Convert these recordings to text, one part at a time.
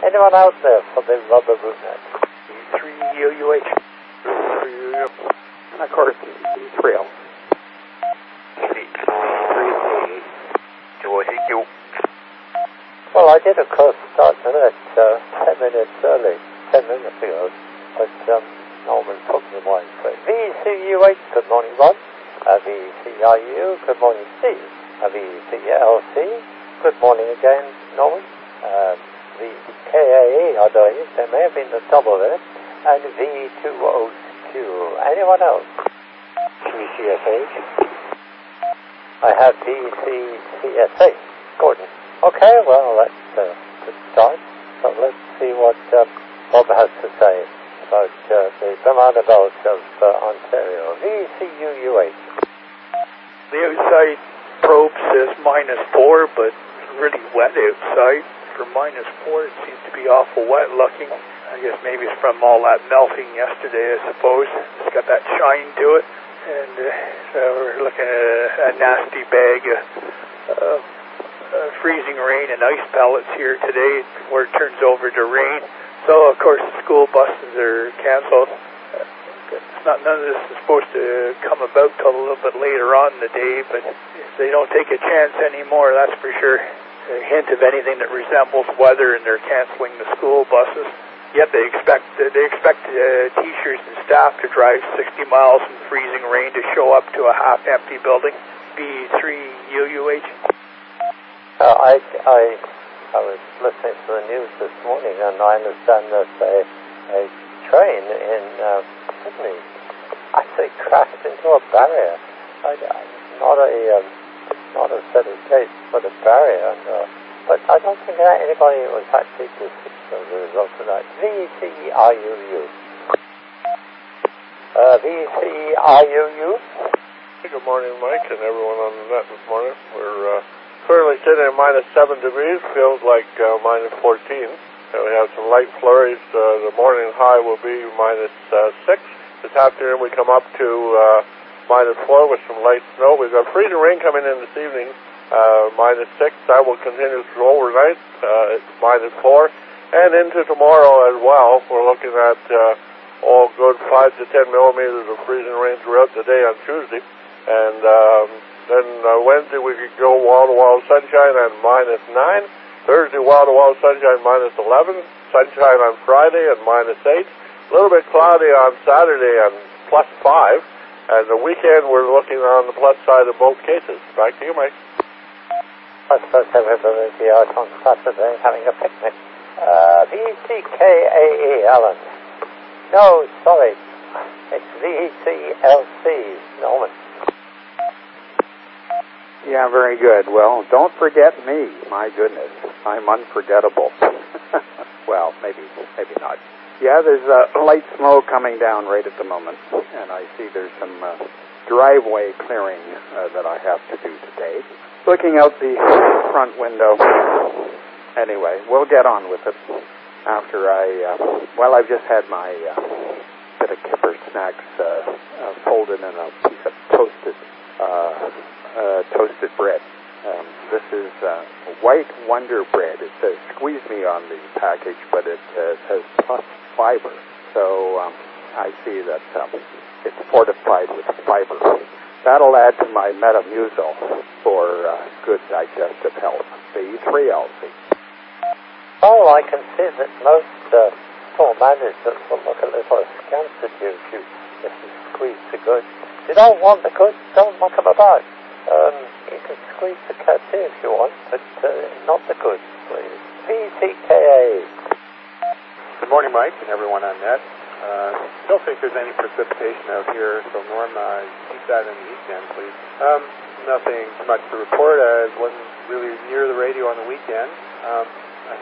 Anyone out there for the Rubber Boot Net? VE3UUH. And of course, VE3L. VE3UUH. Well, I did, of course, start the net 10 minutes early, 10 minutes ago, but Norman took me one. So VE3UUH, good morning, Ron. VE3RU, good morning, Steve. VE3LC, good morning again, Norman. VKAE, I believe, there may have been a double there, and VE2UUH. Anyone else? VCSH. I have VCCSA. Gordon. Okay, well, that's a good start. So let's see what Bob has to say about the roundabout of Ontario. VE3UUH. The outside probe says -4, but it's really wet outside. For -4, it seems to be awful wet looking. I guess maybe it's from all that melting yesterday, I suppose. It's got that shine to it. And so we're looking at a nasty bag of freezing rain and ice pellets here today before it turns over to rain. So, of course, the school buses are canceled. None of this is supposed to come about till a little bit later on in the day, but they don't take a chance anymore, that's for sure. A hint of anything that resembles weather, and they're canceling the school buses. Yet they expect teachers and staff to drive 60 miles in freezing rain to show up to a half-empty building. VE3UUH. I was listening to the news this morning, and I understand that a train in Sydney actually crashed into a barrier. Not a set of gates, but a barrier. But I don't think anybody was actually deceased as a result of that. VE3RUU. VE3RUU. Good morning, Mike, and everyone on the net this morning. We're currently sitting at -7 degrees, feels like -14. And we have some light flurries. The morning high will be -6. This afternoon we come up to -4 with some light snow. We've got freezing rain coming in this evening, -6. That will continue through overnight. It's -4. And into tomorrow as well. We're looking at all good 5 to 10 millimeters of freezing rain throughout the day on Tuesday. And then Wednesday we could go wall-to-wall sunshine at -9. Thursday wall-to-wall sunshine -11. Sunshine on Friday at -8. A little bit cloudy on Saturday and +5. And the weekend, we're looking on the plus side of both cases. Back to you, Mike. I suppose everybody out on Saturday having a picnic. VCKAE, Alan. No, sorry. It's VCLC, Norman. Yeah, very good. Well, don't forget me. My goodness, I'm unforgettable. Well, maybe not. Yeah, there's light snow coming down right at the moment, and I see there's some driveway clearing that I have to do today. Looking out the front window. Anyway, we'll get on with it after I've just had my bit of kipper snacks folded in a piece of toasted bread. This is White Wonder Bread. It says squeeze me on the package, but it says plus fiber. So I see that it's fortified with fiber. That'll add to my Metamucil for good digestive health. VE3LC. Oh, I can see that most store managers will look a little askance at you if you squeeze the goods. You don't want the goods, don't muck them about. You can squeeze the cat if you want, but not the goods, please. VCKA. Good morning, Mike, and everyone on net. Don't think there's any precipitation out here, so Norm, keep that in the east end, please. Nothing too much to report. I wasn't really near the radio on the weekend. I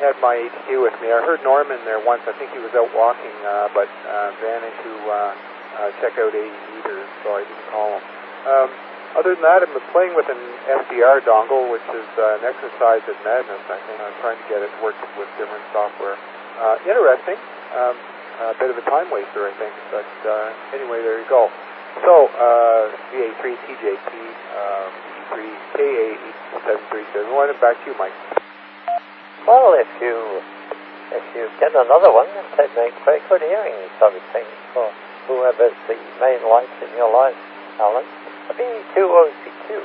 had my HQ with me. I heard Norm in there once. I think he was out walking, but vanished to check out 80 meters, so I didn't call him. Other than that, I'm playing with an SDR dongle, which is an exercise in madness, I think. I'm trying to get it working with different software. Interesting. A bit of a time waster, I think. But anyway, there you go. So, VA3TJP, VE3KA737. Back to you, Mike. Well, if you you get another one, it makes very good hearing sort of thing for whoever's the main light in your life, Alan. VE3MPC.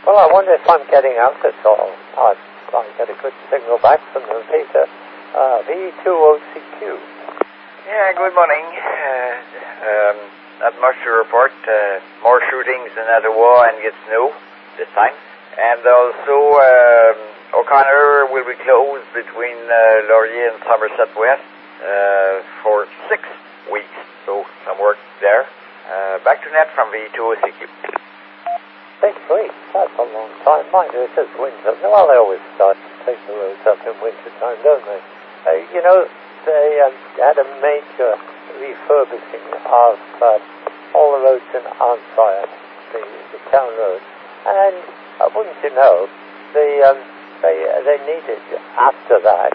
Well, I wonder if I'm getting out at all. I get a good signal back from the repeater. VE3MPC. Yeah, good morning. Not much to report. More shootings in Ottawa and gets snow this time. And also, O'Connor will be closed between Laurier and Somerset West for 6 weeks. So, some work there. Back to net from VE3MPC. 6 weeks? That's a long time. Mind you, it is winter. Well, they always start to take the roads up in winter time, don't they? You know, they had a major refurbishing of all the roads in Arnside, the town roads. And wouldn't you know, they needed, after that,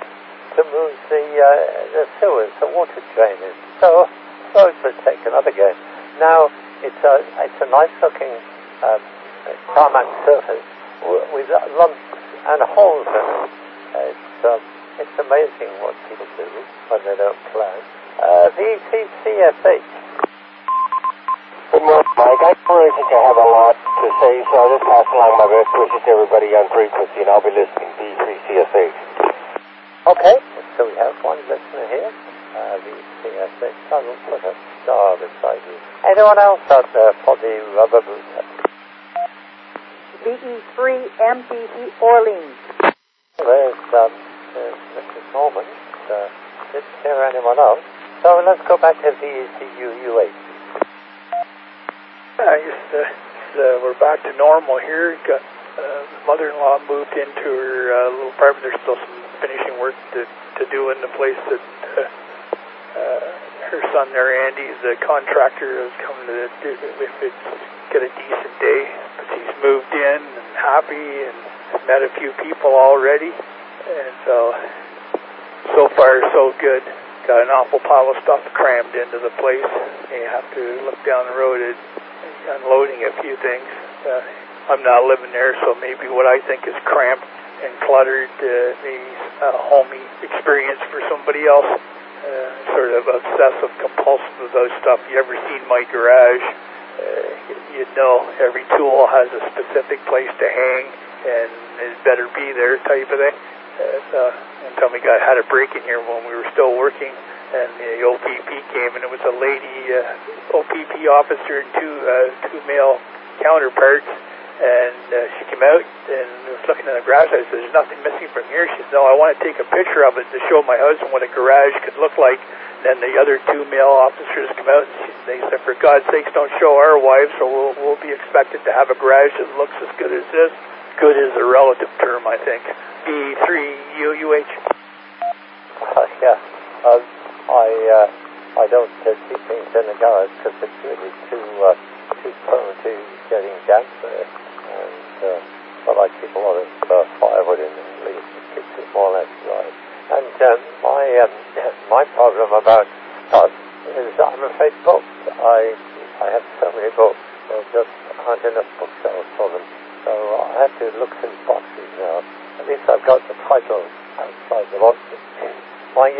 to move the sewers, the water drainage. So roads were taken up again. Now it's a nice-looking tarmac surface with lumps and holes in it. It's amazing what people do when they don't plan. VE3CSH. Good morning, Mike. I don't really think I have a lot to say, so I'll just pass along my best wishes to everybody on frequency, and I'll be listening. VE3CSH. Okay, so we have one listener here. VE3CSH. I will put a star beside you. Anyone else out there for the rubber boot net? VE3MPC Orleans. There's Mrs. Norman. Didn't hear anyone else. So let's go back to VE3UUH. We're back to normal here. Got mother-in-law moved into her little apartment. There's still some finishing work to do in the place that her son there, Andy, the contractor, is coming to get a decent day. But she's moved in and happy and met a few people already. And so far so good. Got an awful pile of stuff crammed into the place. You have to look down the road at unloading a few things. I'm not living there, so maybe what I think is cramped and cluttered, maybe a homey experience for somebody else. Sort of obsessive compulsive about stuff. You ever seen my garage? You know every tool has a specific place to hang, and it better be there type of thing. One time we had a break in here when we were still working, and the OPP came, and it was a lady OPP officer and two male counterparts, and she came out and was looking in the garage. I said, "There's nothing missing from here." She said, "No, I want to take a picture of it to show my husband what a garage could look like." Then the other two male officers come out, and they said, "For God's sakes, don't show our wives, so we'll be expected to have a garage that looks as good as this." Good is a relative term, I think. VE3UUH. Yeah. I don't keep things in the garage because it's really too prone to getting damp there. And but I keep a lot of firewood in the leaf. It keeps it more or less dry. And my problem about stuff is I'm afraid books. I have so many books. There just aren't enough bookshelves for them. So I have to look through boxes now. At least I've got the titles outside the boxes. My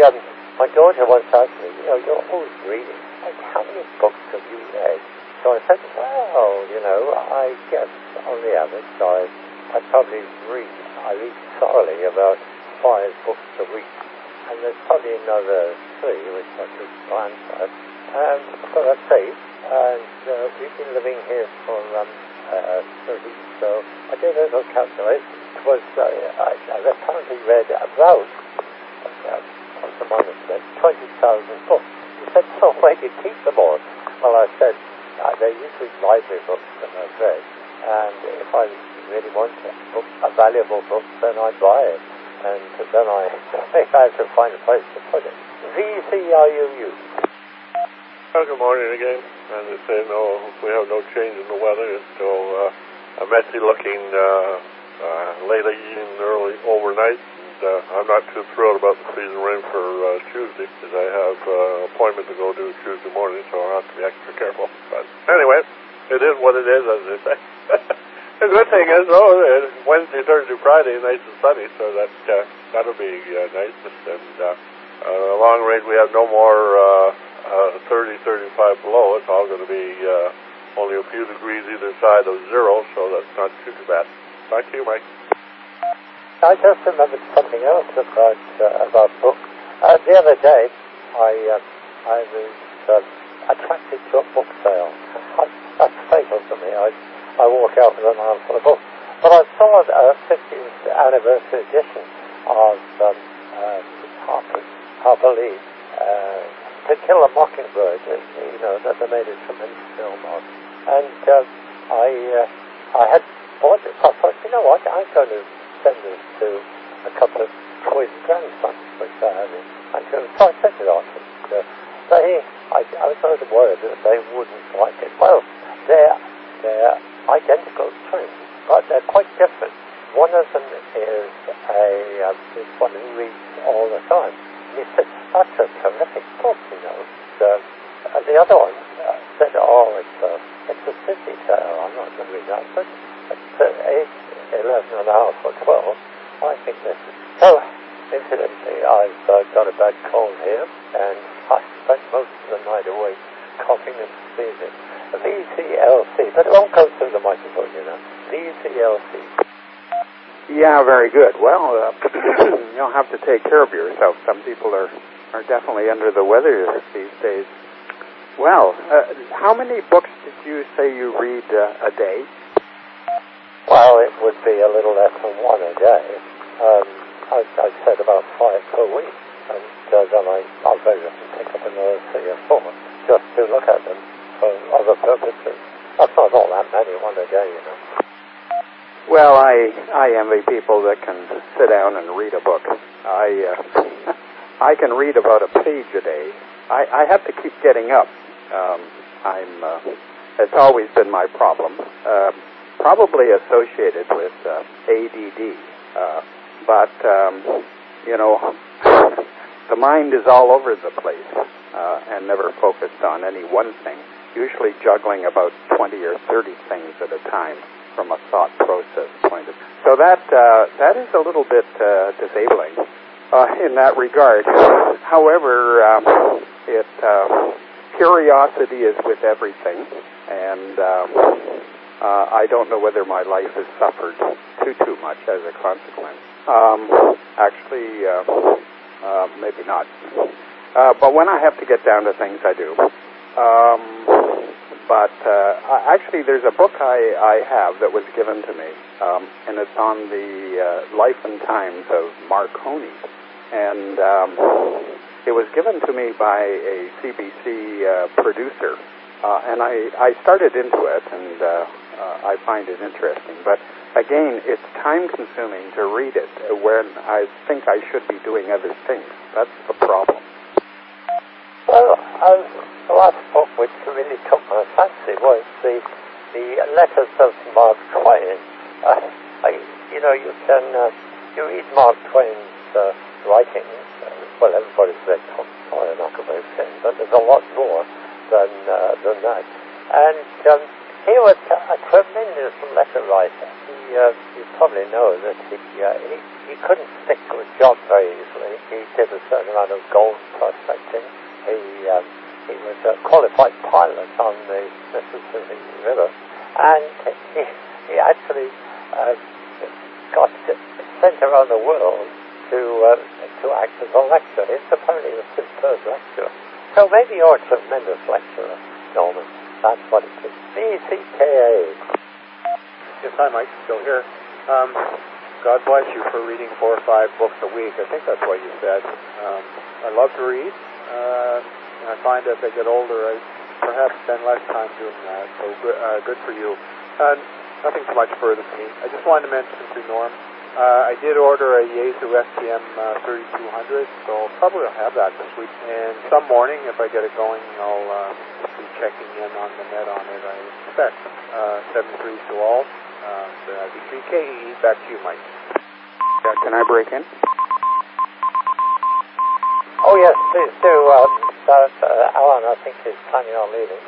daughter once asked me, you're always reading. Like, how many books have you read? So I said, well, I guess on the average I probably read thoroughly about 5 books a week. And there's probably another 3 which I could glance at. So that's 8. And we've been living here for 30, so I did a little calculation. It was, I've apparently read about, plus or minus, 20,000 books. He said, so where do you keep them all? Well, I said, they're usually library books that I've read, and if I really want a valuable book, then I buy it, and then I have to find a place to put it. VE3UUH. Good morning again. As I say, we have no change in the weather. It's still a messy-looking late evening, early overnight. And I'm not too thrilled about the freezing rain for Tuesday, because I have an appointment to go do Tuesday morning, so I'll have to be extra careful. But anyway, it is what it is, as they say. The good thing is, Wednesday, Thursday, Friday, nice and sunny, so that'll be nice. And long range, we have no more 30, 35 below. It's all going to be only a few degrees either side of zero, so that's not too bad. Back to you, Mike. I just remembered something else about books. The other day, I was attracted to a book sale. That's fatal to me. I walk out with an arm full of books. But I saw a 50th anniversary edition of Harper Lee, To Kill a Mockingbird, that they made a tremendous film on. And I had bought it. I thought, you know what, I'm going to send this to a couple of boys and grandsons, which I have in Vancouver. So I sent it on. I was a little worried that they wouldn't like it. Well, they're identical twins, but they're quite different. One of them is this one who reads all the time. And he said, that's a terrific book, the other one said, it's a city tale. I'm not going to read that. But at age 11 and a half or 12, I think this is... So, incidentally, I've got a bad cold here, and I spent most of the night awake coughing and sneezing. VCLC, but it won't go through the microphone, VCLC. Yeah, very good. Well, you'll have to take care of yourself. Some people are definitely under the weather these days. Well, how many books did you say you read a day? Well, it would be a little less than one a day. I said about 5 per week, and then I'll very often pick up another 3 or 4 just to look at them for other purposes. That's not all that many, one a day, Well, I envy people that can sit down and read a book. I can read about a page a day. I have to keep getting up. It's always been my problem. Probably associated with ADD. But the mind is all over the place and never focused on any one thing, usually juggling about 20 or 30 things at a time from a thought process point of view. So that is a little bit disabling in that regard. However, curiosity is with everything, and I don't know whether my life has suffered too much as a consequence. Actually, maybe not. But when I have to get down to things, I do. Actually, there's a book I have that was given to me, and it's on the life and times of Marconi. And it was given to me by a CBC producer. And I started into it, and I find it interesting. But again, it's time-consuming to read it when I think I should be doing other things. That's the problem. Well, the last book which really took my fancy was the Letters of Mark Twain. You read Mark Twain's writings. Well, everybody's read Tolstoy and Huckleberry Finn, but there's a lot more than that. And he was a tremendous letter writer. You probably know that he couldn't stick to a job very easily. He did a certain amount of gold prospecting. He was a qualified pilot on the Mississippi River, and he actually got sent around the world to act as a lecturer. He's apparently a superb lecturer. So maybe you're a tremendous lecturer, Norman. That's what it is. BCKA. Yes, hi, Mike. Still here. God bless you for reading 4 or 5 books a week. I think that's what you said. I love to read, and I find as I get older, I perhaps spend less time doing that. So good for you. Nothing too much further for me. I just wanted to mention to Norm, I did order a Yaesu STM 3200, so probably I'll have that this week. And some morning, if I get it going, I'll be checking in on the net on it, I expect. 73 to all. VE3KE, back to you, Mike. Yeah, can I break in? Oh, yes, please do. Alan, I think, is planning on leaving.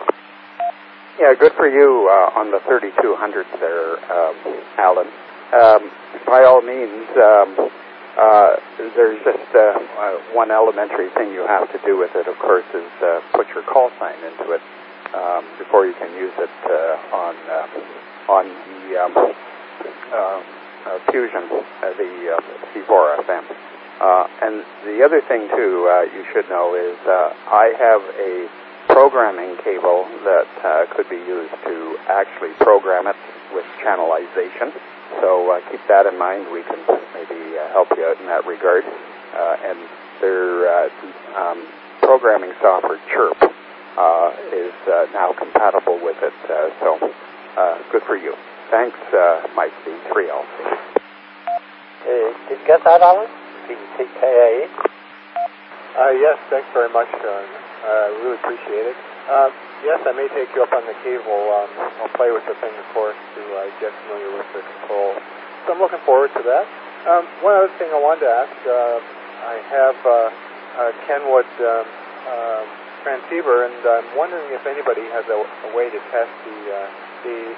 Yeah, good for you on the 3200 there, Alan. By all means, there's just one elementary thing you have to do with it, of course, is put your call sign into it before you can use it on the Fusion, the C4 FM. And the other thing, too, you should know is I have a programming cable that could be used to actually program it with channelization. So keep that in mind. We can maybe help you out in that regard. And their programming software, Chirp, is now compatible with it. So good for you. Thanks, Mike VA3LC. Did you get that, Alan? VTKA? Yes, thanks very much. I really appreciate it. Yes, I may take you up on the cable. I'll play with the thing, of course, to get familiar with the control. So I'm looking forward to that. One other thing I wanted to ask, I have a Kenwood transceiver, and I'm wondering if anybody has a way to test the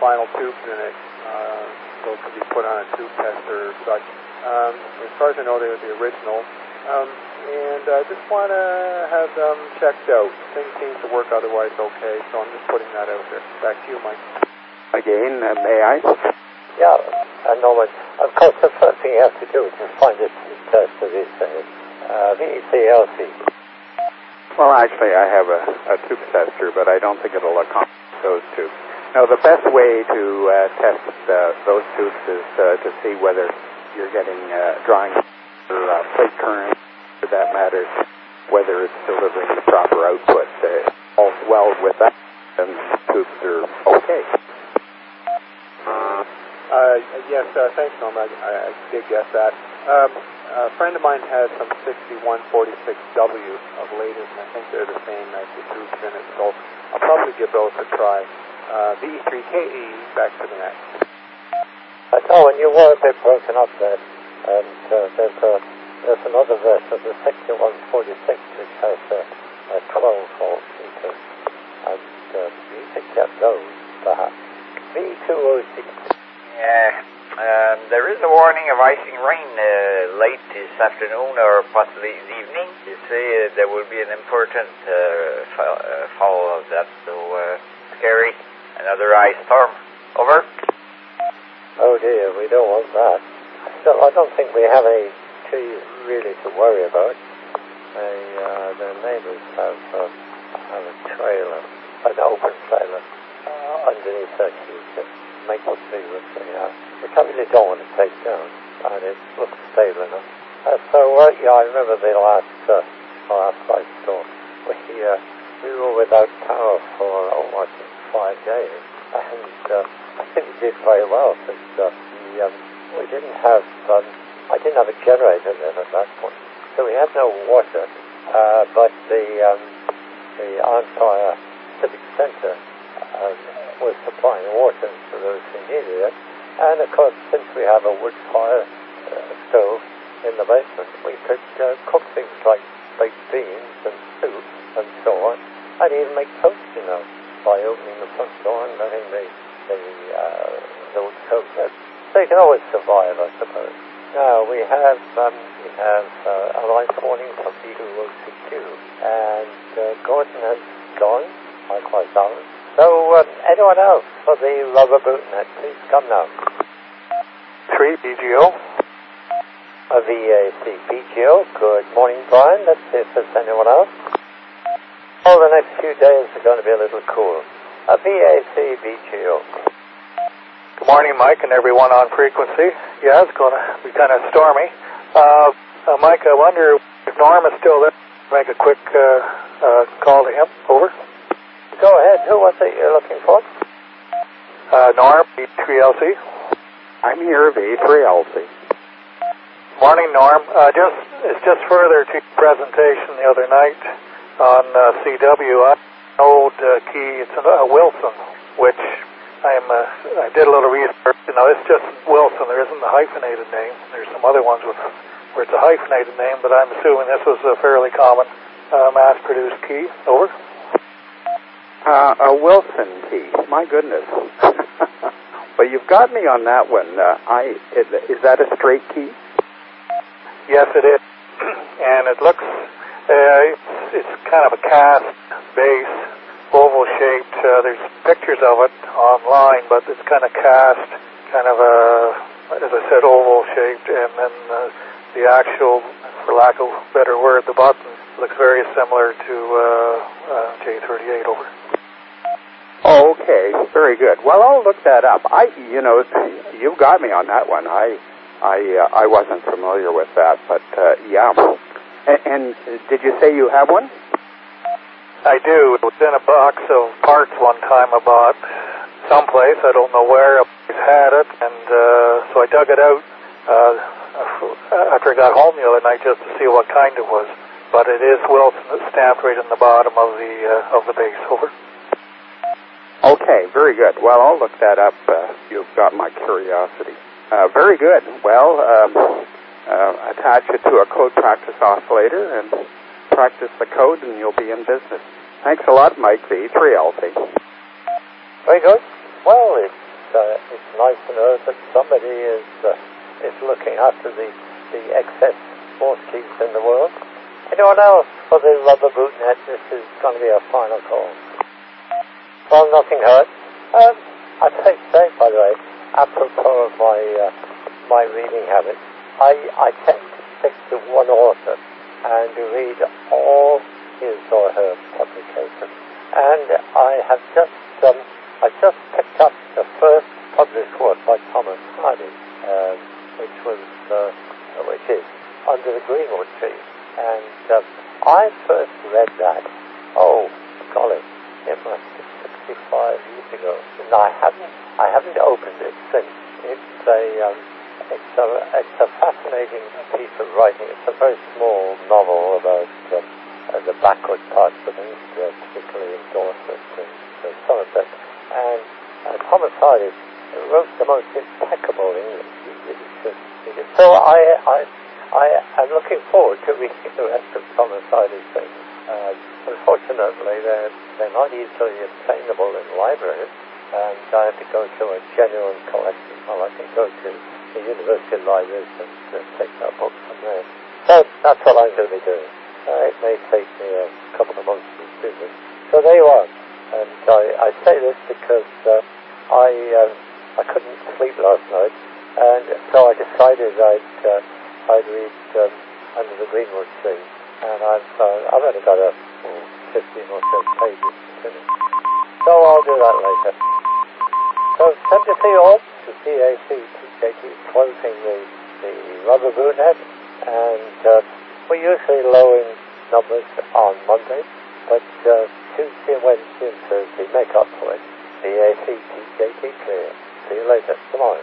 final tubes in it, so it could be put on a tube tester or such. As far as I know, they were the original. And I just want to have them checked out. Things seem to work otherwise okay, so I'm just putting that out there. Back to you, Mike. Again, may I? Yeah, Norman. Of course, the first thing you have to do is to find a test of this VECLC. Well, actually, I have a tube tester, but I don't think it'll accomplish those tubes. No, the best way to test those tubes is to see whether you're getting drawing plate current, for that matter, whether it's delivering the proper output. All's well with that, and the tubes are okay. Yes, thanks, Norm. I did get that. A friend of mine has some 6146W of latest, and I think they're the same as the tubes in it, so I'll probably give those a try. VE3KE, back to the next. Oh, and you were a bit broken up there, and there's another version of the 6146 which has a 12-volt meter, and you could get those, perhaps. VE206. Yeah, there is a warning of icing rain late this afternoon or possibly this evening. You say there will be an important fall of that, so scary. Another ice storm. Over. Oh dear, we don't want that. So I don't think we have any trees really to worry about. The neighbours have a trailer, an open trailer, underneath that huge maple tree which they have, which I really don't want to take down, and it looks stable enough. Yeah, I remember the last ice storm. We were without power for, 5 days, and I think we did very well, because we didn't have, I didn't have a generator then at that point, so we had no water, but the Ontario Civic Centre was supplying water to those who needed it, and of course, since we have a wood fire stove in the basement, we could cook things like baked beans and soup and so on, and even make toast, by opening the front door and letting the wood cook there. So you can always survive, I suppose. Now, we have a light warning from VE206Q, and Gordon has gone, likewise Alan. So, anyone else for the Rubber Boot Net, please come now. 3 BGO. A VAC BGO. Good morning, Brian. Let's see if there's anyone else. Oh, the next few days are going to be a little cool. A VAC BGO. Good morning, Mike, and everyone on frequency. Yeah, it's going to be kind of stormy. Mike, I wonder if Norm is still there. Make a quick call to him. Over. Go ahead. Who was it you're looking for? Norm, VE3LC. I'm here, VE3LC. Morning, Norm. It's just further to your presentation the other night on CW. An old key. It's a Wilson, which I did a little research. It's just Wilson. There isn't a hyphenated name. There's some other ones where it's a hyphenated name, but I'm assuming this was a fairly common mass-produced key. Over. A Wilson key. My goodness. Well, you've got me on that one. Is that a straight key? Yes, it is. And it looks, it's kind of a cast base, oval-shaped. There's pictures of it online, but it's kind of cast, kind of as I said, oval-shaped. And then the actual, for lack of a better word, the button looks very similar to J38 over. Oh, okay, very good. Well, I'll look that up. You've got me on that one. I wasn't familiar with that, but yeah. And did you say you have one? I do. It was in a box of parts one time I bought someplace. I don't know where. I had it, and so I dug it out after I got home the other night just to see what kind it was. But it is Wilson. It's stamped right in the bottom of the base. Over. Okay, very good. Well, I'll look that up. You've got my curiosity. Very good. Well, attach it to a code practice oscillator and practice the code, and you'll be in business. Thanks a lot, Mike VE3LP. Very good. Well, it's nice to know that somebody is looking after the excess force keys in the world. Anyone else for the Rubber Boot Net? This is going to be a final call. Well, nothing hurt. I'd say, by the way, apropos of my reading habits, I tend to stick to one author and read all his or her publications. And I just picked up the first published work by Thomas Hardy, which is Under the Greenwood Tree. And I first read that, golly, it must be 65 years ago. And I haven't opened it since. It's a fascinating piece of writing. It's a very small novel about the backward parts of things, particularly in Dorset and Somerset. And Thomas Hardy wrote the most impeccable English. So I'm looking forward to reading the rest of Thomas Hardy's things. Unfortunately, they're not easily obtainable in libraries, and I have to go to a genuine collection. Well, I can go to the university libraries and take that book from there. So that's what I'm going to be doing. It may take me a couple of months to do this. So there you are. And I say this because I couldn't sleep last night, and so I decided I'd read Under the Greenwood Tree, and I've only got 15 or so pages to finish. So I'll do that later. So send to see you all to VA3TJP closing the Rubber Boot Net, and we're usually low in numbers on Monday, but Tuesday and Wednesday and Thursday make up for it. VA3TJP clear. See you later tomorrow.